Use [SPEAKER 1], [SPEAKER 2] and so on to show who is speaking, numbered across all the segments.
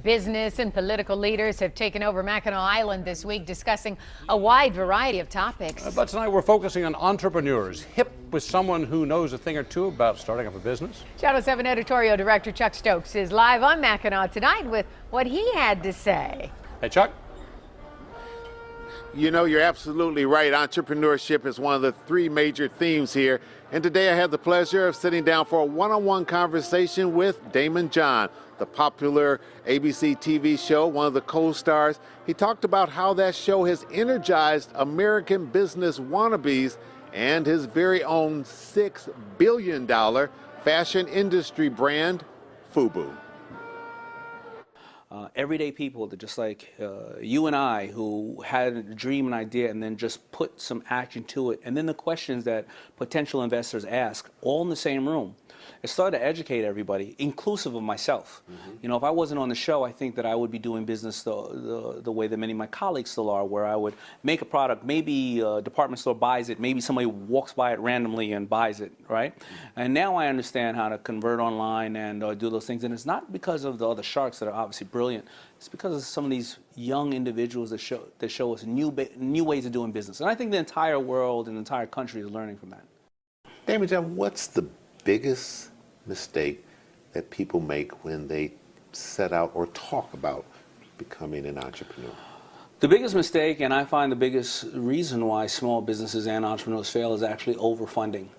[SPEAKER 1] Business and political leaders have taken over Mackinac Island this week, discussing a wide variety of topics.
[SPEAKER 2] But tonight we're focusing on entrepreneurs, hip with someone who knows a thing or two about starting up a business.
[SPEAKER 1] Channel 7 editorial director Chuck Stokes is live on Mackinac tonight with what he had to say.
[SPEAKER 2] Hey, Chuck.
[SPEAKER 3] You know, you're absolutely right. Entrepreneurship is one of the three major themes here. And today I had the pleasure of sitting down for a one-on-one conversation with Daymond John, the popular ABC TV show, one of the co-stars. He talked about how that show has energized American business wannabes and his very own $6 billion fashion industry brand, FUBU.
[SPEAKER 4] Everyday people that just like you and I, who had a dream and idea and then just put some action to it. And then the questions that potential investors ask, all in the same room. It started to educate everybody, inclusive of myself. You know, if I wasn't on the show, I think that I would be doing business the way that many of my colleagues still are, where I would make a product, maybe a department store buys it, maybe somebody walks by it randomly and buys it, right? And now I understand how to convert online and do those things. And it's not because of the other sharks that are obviously brilliant. It's because of some of these young individuals that show us new ways of doing business. And I think the entire world and the entire country is learning from that.
[SPEAKER 3] Daymond John, what's the biggest mistake that people make when they set out or talk about becoming an entrepreneur?
[SPEAKER 4] The biggest mistake, and I find the biggest reason why small businesses and entrepreneurs fail, is actually overfunding.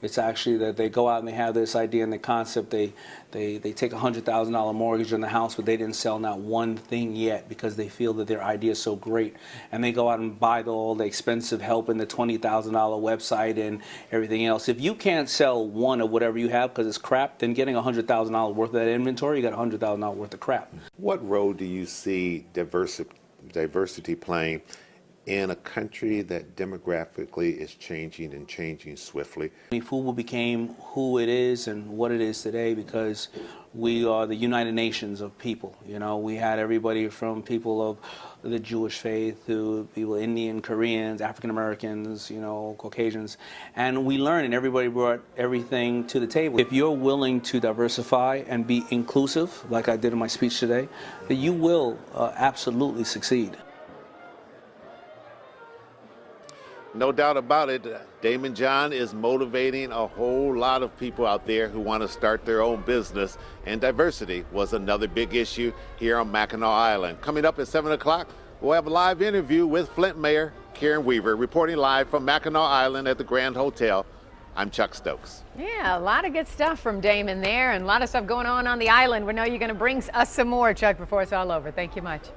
[SPEAKER 4] It's actually that they go out and they have this idea and the concept, they take a $100,000 mortgage on the house, but they didn't sell not one thing yet because they feel that their idea is so great. And they go out and buy all the expensive help in the $20,000 website and everything else. If you can't sell one of whatever you have because it's crap, then getting $100,000 worth of that inventory, you got $100,000 worth of crap.
[SPEAKER 3] What role do you see diversity playing in a country that demographically is changing and changing swiftly?
[SPEAKER 4] FUBU became who it is and what it is today because we are the United Nations of people. You know, we had everybody from people of the Jewish faith to people, Indian, Koreans, African Americans, you know, Caucasians, and we learned, and everybody brought everything to the table. If you're willing to diversify and be inclusive, like I did in my speech today, then you will absolutely succeed.
[SPEAKER 3] No doubt about it, Daymond John is motivating a whole lot of people out there who want to start their own business, and diversity was another big issue here on Mackinac Island. Coming up at 7 o'clock, we'll have a live interview with Flint Mayor Karen Weaver, reporting live from Mackinac Island at the Grand Hotel. I'm Chuck Stokes.
[SPEAKER 1] Yeah, a lot of good stuff from Daymond there, and a lot of stuff going on the island. We know you're going to bring us some more, Chuck, before it's all over. Thank you much.